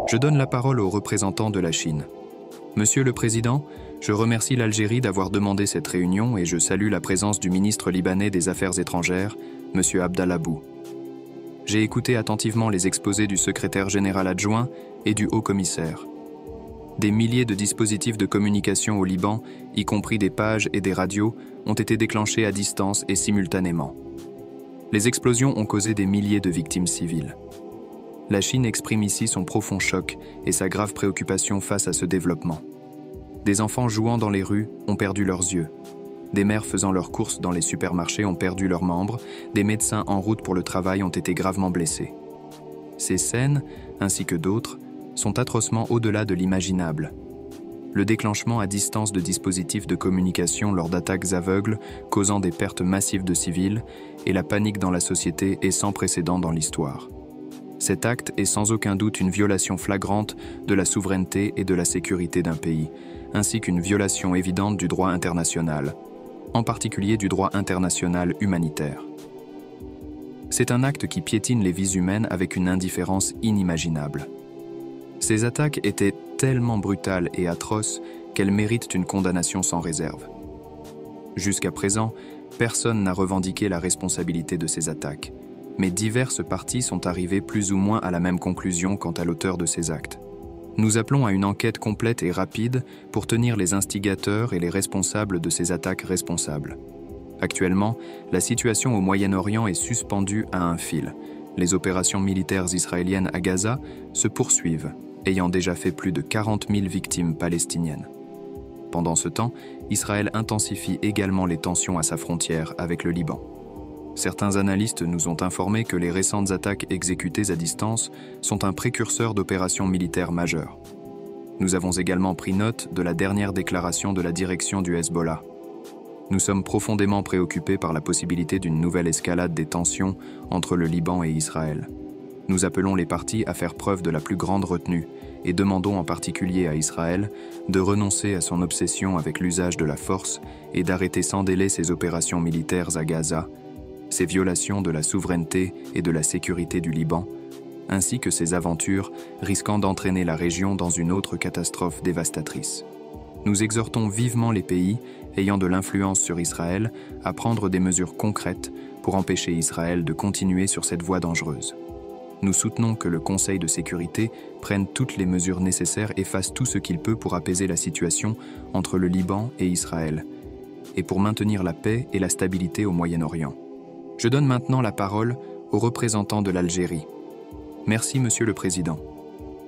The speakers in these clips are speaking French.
Je donne la parole au représentant de la Chine. Monsieur le Président, je remercie l'Algérie d'avoir demandé cette réunion et je salue la présence du ministre libanais des Affaires étrangères, Monsieur Abdallah Bou. J'ai écouté attentivement les exposés du secrétaire général adjoint et du haut-commissaire. Des milliers de dispositifs de communication au Liban, y compris des pages et des radios, ont été déclenchés à distance et simultanément. Les explosions ont causé des milliers de victimes civiles. La Chine exprime ici son profond choc et sa grave préoccupation face à ce développement. Des enfants jouant dans les rues ont perdu leurs yeux. Des mères faisant leurs courses dans les supermarchés ont perdu leurs membres. Des médecins en route pour le travail ont été gravement blessés. Ces scènes, ainsi que d'autres, sont atrocement au-delà de l'imaginable. Le déclenchement à distance de dispositifs de communication lors d'attaques aveugles causant des pertes massives de civils et la panique dans la société est sans précédent dans l'histoire. Cet acte est sans aucun doute une violation flagrante de la souveraineté et de la sécurité d'un pays, ainsi qu'une violation évidente du droit international, en particulier du droit international humanitaire. C'est un acte qui piétine les vies humaines avec une indifférence inimaginable. Ces attaques étaient tellement brutales et atroces qu'elles méritent une condamnation sans réserve. Jusqu'à présent, personne n'a revendiqué la responsabilité de ces attaques, mais diverses parties sont arrivées plus ou moins à la même conclusion quant à l'auteur de ces actes. Nous appelons à une enquête complète et rapide pour tenir les instigateurs et les responsables de ces attaques responsables. Actuellement, la situation au Moyen-Orient est suspendue à un fil. Les opérations militaires israéliennes à Gaza se poursuivent, ayant déjà fait plus de 40 000 victimes palestiniennes. Pendant ce temps, Israël intensifie également les tensions à sa frontière avec le Liban. Certains analystes nous ont informé que les récentes attaques exécutées à distance sont un précurseur d'opérations militaires majeures. Nous avons également pris note de la dernière déclaration de la direction du Hezbollah. Nous sommes profondément préoccupés par la possibilité d'une nouvelle escalade des tensions entre le Liban et Israël. Nous appelons les parties à faire preuve de la plus grande retenue et demandons en particulier à Israël de renoncer à son obsession avec l'usage de la force et d'arrêter sans délai ses opérations militaires à Gaza, ses violations de la souveraineté et de la sécurité du Liban, ainsi que ses aventures risquant d'entraîner la région dans une autre catastrophe dévastatrice. Nous exhortons vivement les pays ayant de l'influence sur Israël à prendre des mesures concrètes pour empêcher Israël de continuer sur cette voie dangereuse. Nous soutenons que le Conseil de sécurité prenne toutes les mesures nécessaires et fasse tout ce qu'il peut pour apaiser la situation entre le Liban et Israël, et pour maintenir la paix et la stabilité au Moyen-Orient. Je donne maintenant la parole au représentant de l'Algérie. Merci, Monsieur le Président.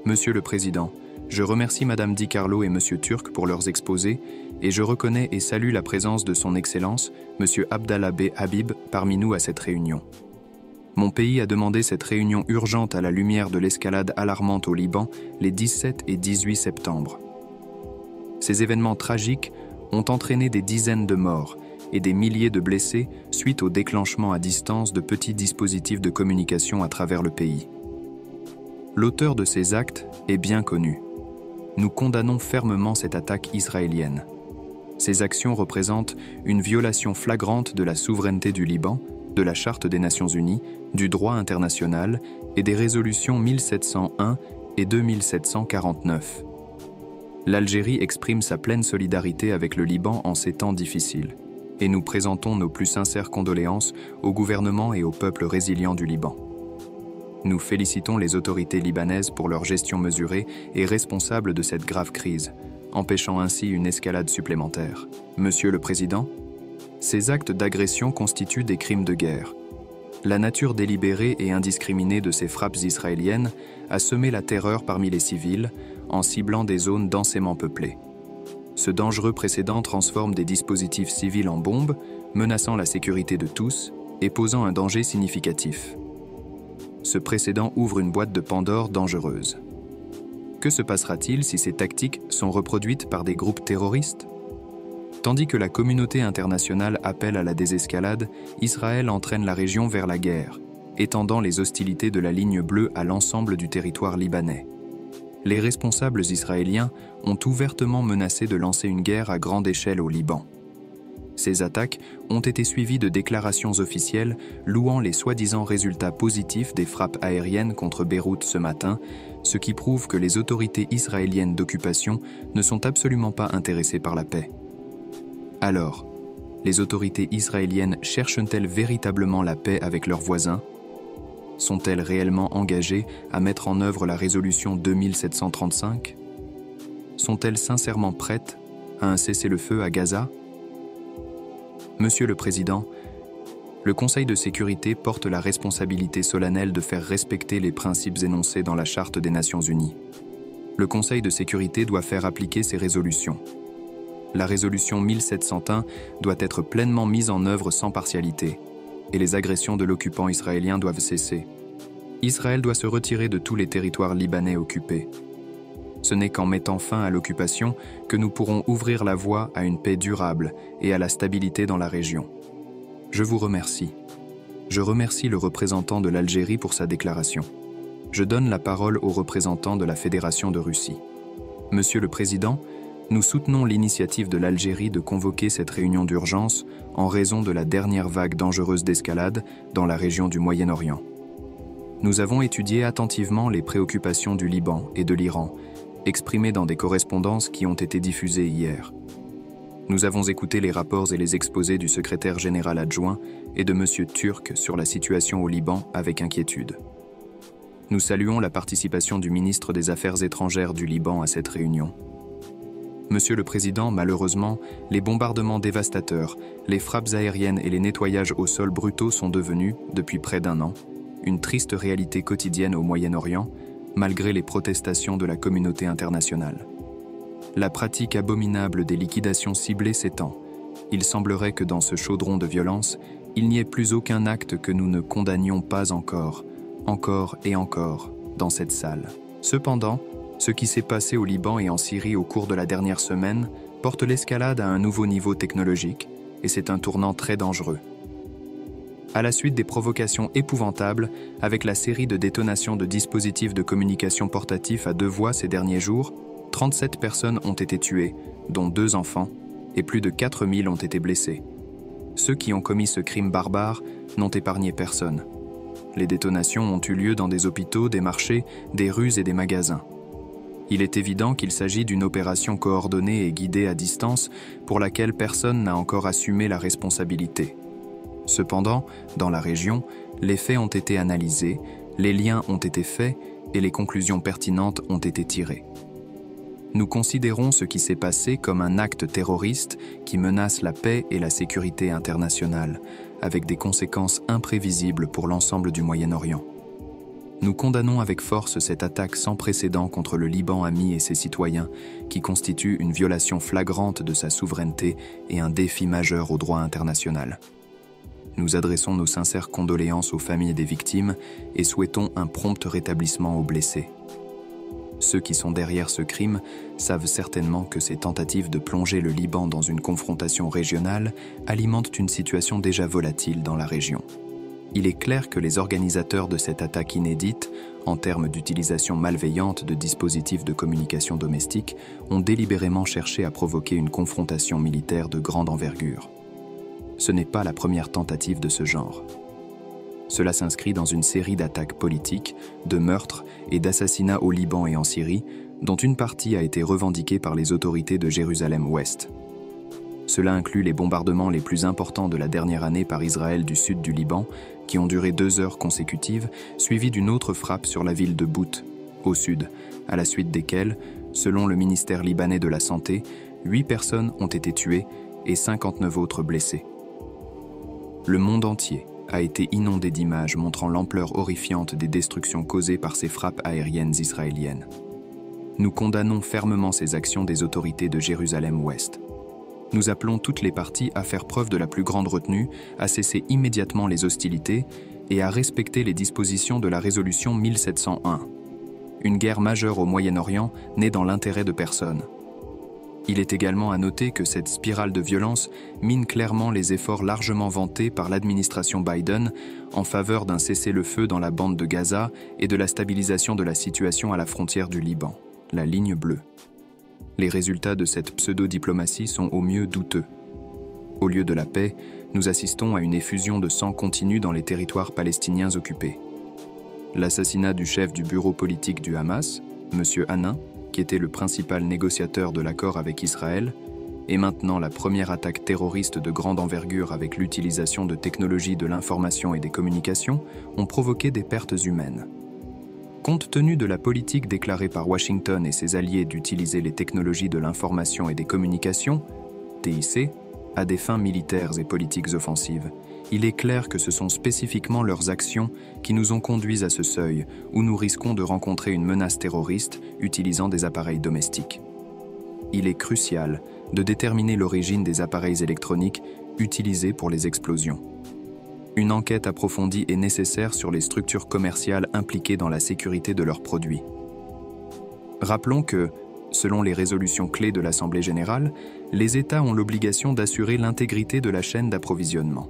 Monsieur le Président, je remercie Madame Di Carlo et Monsieur Turk pour leurs exposés et je reconnais et salue la présence de Son Excellence, Monsieur Abdallah B. Habib, parmi nous à cette réunion. Mon pays a demandé cette réunion urgente à la lumière de l'escalade alarmante au Liban les 17 et 18 septembre. Ces événements tragiques ont entraîné des dizaines de morts et des milliers de blessés suite au déclenchement à distance de petits dispositifs de communication à travers le pays. L'auteur de ces actes est bien connu. Nous condamnons fermement cette attaque israélienne. Ces actions représentent une violation flagrante de la souveraineté du Liban, de la Charte des Nations Unies, du droit international et des résolutions 1701 et 2749. L'Algérie exprime sa pleine solidarité avec le Liban en ces temps difficiles, et nous présentons nos plus sincères condoléances au gouvernement et au peuple résilient du Liban. Nous félicitons les autorités libanaises pour leur gestion mesurée et responsable de cette grave crise, empêchant ainsi une escalade supplémentaire. Monsieur le Président, ces actes d'agression constituent des crimes de guerre. La nature délibérée et indiscriminée de ces frappes israéliennes a semé la terreur parmi les civils en ciblant des zones densément peuplées. Ce dangereux précédent transforme des dispositifs civils en bombes, menaçant la sécurité de tous et posant un danger significatif. Ce précédent ouvre une boîte de Pandore dangereuse. Que se passera-t-il si ces tactiques sont reproduites par des groupes terroristes ? Tandis que la communauté internationale appelle à la désescalade, Israël entraîne la région vers la guerre, étendant les hostilités de la ligne bleue à l'ensemble du territoire libanais. Les responsables israéliens ont ouvertement menacé de lancer une guerre à grande échelle au Liban. Ces attaques ont été suivies de déclarations officielles louant les soi-disant résultats positifs des frappes aériennes contre Beyrouth ce matin, ce qui prouve que les autorités israéliennes d'occupation ne sont absolument pas intéressées par la paix. Alors, les autorités israéliennes cherchent-elles véritablement la paix avec leurs voisins? Sont-elles réellement engagées à mettre en œuvre la résolution 2735? Sont-elles sincèrement prêtes à un cessez-le-feu à Gaza? Monsieur le Président, le Conseil de sécurité porte la responsabilité solennelle de faire respecter les principes énoncés dans la Charte des Nations Unies. Le Conseil de sécurité doit faire appliquer ces résolutions. La résolution 1701 doit être pleinement mise en œuvre sans partialité, et les agressions de l'occupant israélien doivent cesser. Israël doit se retirer de tous les territoires libanais occupés. Ce n'est qu'en mettant fin à l'occupation que nous pourrons ouvrir la voie à une paix durable et à la stabilité dans la région. Je vous remercie. Je remercie le représentant de l'Algérie pour sa déclaration. Je donne la parole au représentant de la Fédération de Russie. Monsieur le Président, nous soutenons l'initiative de l'Algérie de convoquer cette réunion d'urgence en raison de la dernière vague dangereuse d'escalade dans la région du Moyen-Orient. Nous avons étudié attentivement les préoccupations du Liban et de l'Iran, exprimées dans des correspondances qui ont été diffusées hier. Nous avons écouté les rapports et les exposés du secrétaire général adjoint et de M. Turk sur la situation au Liban avec inquiétude. Nous saluons la participation du ministre des Affaires étrangères du Liban à cette réunion. Monsieur le Président, malheureusement, les bombardements dévastateurs, les frappes aériennes et les nettoyages au sol brutaux sont devenus, depuis près d'un an, une triste réalité quotidienne au Moyen-Orient, malgré les protestations de la communauté internationale. La pratique abominable des liquidations ciblées s'étend. Il semblerait que dans ce chaudron de violence, il n'y ait plus aucun acte que nous ne condamnions pas encore et encore, dans cette salle. Cependant, ce qui s'est passé au Liban et en Syrie au cours de la dernière semaine porte l'escalade à un nouveau niveau technologique, et c'est un tournant très dangereux. À la suite des provocations épouvantables, avec la série de détonations de dispositifs de communication portatifs à 2 voies ces derniers jours, 37 personnes ont été tuées, dont 2 enfants, et plus de 4000 ont été blessés. Ceux qui ont commis ce crime barbare n'ont épargné personne. Les détonations ont eu lieu dans des hôpitaux, des marchés, des rues et des magasins. Il est évident qu'il s'agit d'une opération coordonnée et guidée à distance pour laquelle personne n'a encore assumé la responsabilité. Cependant, dans la région, les faits ont été analysés, les liens ont été faits et les conclusions pertinentes ont été tirées. Nous considérons ce qui s'est passé comme un acte terroriste qui menace la paix et la sécurité internationale, avec des conséquences imprévisibles pour l'ensemble du Moyen-Orient. Nous condamnons avec force cette attaque sans précédent contre le Liban ami et ses citoyens, qui constitue une violation flagrante de sa souveraineté et un défi majeur au droit international. Nous adressons nos sincères condoléances aux familles des victimes et souhaitons un prompt rétablissement aux blessés. Ceux qui sont derrière ce crime savent certainement que ces tentatives de plonger le Liban dans une confrontation régionale alimentent une situation déjà volatile dans la région. Il est clair que les organisateurs de cette attaque inédite, en termes d'utilisation malveillante de dispositifs de communication domestique, ont délibérément cherché à provoquer une confrontation militaire de grande envergure. Ce n'est pas la première tentative de ce genre. Cela s'inscrit dans une série d'attaques politiques, de meurtres et d'assassinats au Liban et en Syrie, dont une partie a été revendiquée par les autorités de Jérusalem-Ouest. Cela inclut les bombardements les plus importants de la dernière année par Israël du sud du Liban, qui ont duré 2 heures consécutives, suivies d'une autre frappe sur la ville de Bout, au sud, à la suite desquelles, selon le ministère libanais de la Santé, 8 personnes ont été tuées et 59 autres blessées. Le monde entier a été inondé d'images montrant l'ampleur horrifiante des destructions causées par ces frappes aériennes israéliennes. Nous condamnons fermement ces actions des autorités de Jérusalem-Ouest. Nous appelons toutes les parties à faire preuve de la plus grande retenue, à cesser immédiatement les hostilités et à respecter les dispositions de la résolution 1701. Une guerre majeure au Moyen-Orient n'est dans l'intérêt de personne. Il est également à noter que cette spirale de violence mine clairement les efforts largement vantés par l'administration Biden en faveur d'un cessez-le-feu dans la bande de Gaza et de la stabilisation de la situation à la frontière du Liban, la ligne bleue. Les résultats de cette pseudo-diplomatie sont au mieux douteux. Au lieu de la paix, nous assistons à une effusion de sang continue dans les territoires palestiniens occupés. l'assassinat du chef du bureau politique du Hamas, M. Hanin, qui était le principal négociateur de l'accord avec Israël, et maintenant la première attaque terroriste de grande envergure avec l'utilisation de technologies de l'information et des communications, ont provoqué des pertes humaines. Compte tenu de la politique déclarée par Washington et ses alliés d'utiliser les technologies de l'information et des communications, TIC, à des fins militaires et politiques offensives, il est clair que ce sont spécifiquement leurs actions qui nous ont conduits à ce seuil où nous risquons de rencontrer une menace terroriste utilisant des appareils domestiques. Il est crucial de déterminer l'origine des appareils électroniques utilisés pour les explosions. Une enquête approfondie est nécessaire sur les structures commerciales impliquées dans la sécurité de leurs produits. Rappelons que, selon les résolutions clés de l'Assemblée générale, les États ont l'obligation d'assurer l'intégrité de la chaîne d'approvisionnement.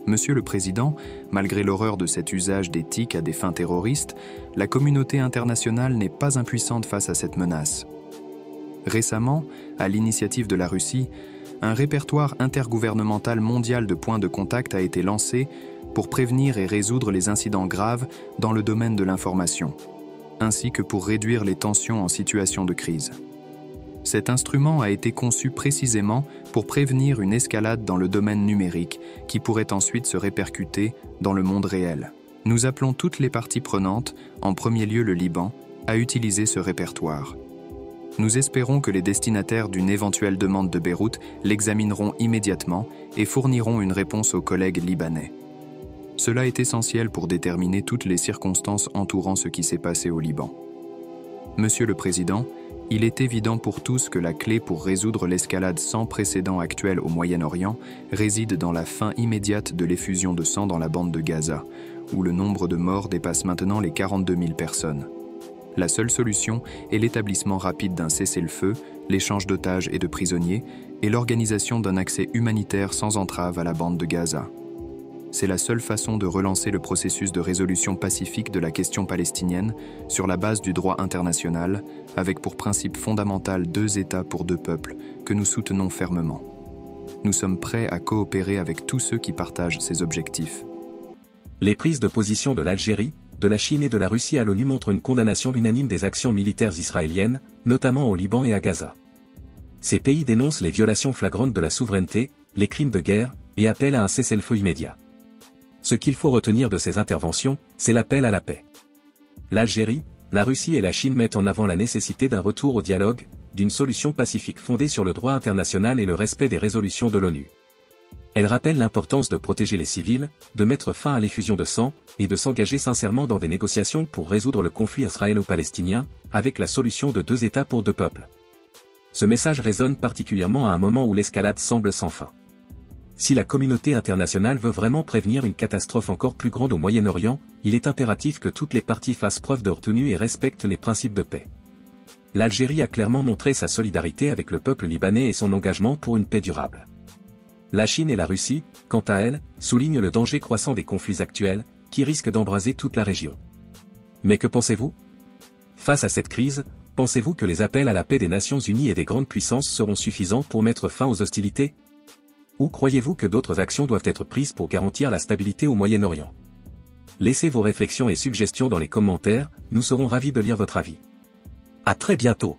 Monsieur le Président, malgré l'horreur de cet usage des TIC à des fins terroristes, la communauté internationale n'est pas impuissante face à cette menace. Récemment, à l'initiative de la Russie, un répertoire intergouvernemental mondial de points de contact a été lancé pour prévenir et résoudre les incidents graves dans le domaine de l'information, ainsi que pour réduire les tensions en situation de crise. Cet instrument a été conçu précisément pour prévenir une escalade dans le domaine numérique qui pourrait ensuite se répercuter dans le monde réel. Nous appelons toutes les parties prenantes, en premier lieu le Liban, à utiliser ce répertoire. Nous espérons que les destinataires d'une éventuelle demande de Beyrouth l'examineront immédiatement et fourniront une réponse aux collègues libanais. Cela est essentiel pour déterminer toutes les circonstances entourant ce qui s'est passé au Liban. Monsieur le Président, il est évident pour tous que la clé pour résoudre l'escalade sans précédent actuelle au Moyen-Orient réside dans la fin immédiate de l'effusion de sang dans la bande de Gaza, où le nombre de morts dépasse maintenant les 42 000 personnes. La seule solution est l'établissement rapide d'un cessez-le-feu, l'échange d'otages et de prisonniers, et l'organisation d'un accès humanitaire sans entrave à la bande de Gaza. C'est la seule façon de relancer le processus de résolution pacifique de la question palestinienne sur la base du droit international, avec pour principe fondamental 2 États pour 2 peuples, que nous soutenons fermement. Nous sommes prêts à coopérer avec tous ceux qui partagent ces objectifs. Les prises de position de l'Algérie, de la Chine et de la Russie à l'ONU montrent une condamnation unanime des actions militaires israéliennes, notamment au Liban et à Gaza. Ces pays dénoncent les violations flagrantes de la souveraineté, les crimes de guerre, et appellent à un cessez-le-feu immédiat. Ce qu'il faut retenir de ces interventions, c'est l'appel à la paix. L'Algérie, la Russie et la Chine mettent en avant la nécessité d'un retour au dialogue, d'une solution pacifique fondée sur le droit international et le respect des résolutions de l'ONU. Elles rappellent l'importance de protéger les civils, de mettre fin à l'effusion de sang, et de s'engager sincèrement dans des négociations pour résoudre le conflit israélo-palestinien, avec la solution de 2 États pour 2 peuples. Ce message résonne particulièrement à un moment où l'escalade semble sans fin. Si la communauté internationale veut vraiment prévenir une catastrophe encore plus grande au Moyen-Orient, il est impératif que toutes les parties fassent preuve de retenue et respectent les principes de paix. L'Algérie a clairement montré sa solidarité avec le peuple libanais et son engagement pour une paix durable. La Chine et la Russie, quant à elles, soulignent le danger croissant des conflits actuels, qui risquent d'embraser toute la région. Mais que pensez-vous? Face à cette crise, pensez-vous que les appels à la paix des Nations Unies et des grandes puissances seront suffisants pour mettre fin aux hostilités? Ou croyez-vous que d'autres actions doivent être prises pour garantir la stabilité au Moyen-Orient? Laissez vos réflexions et suggestions dans les commentaires, nous serons ravis de lire votre avis. À très bientôt.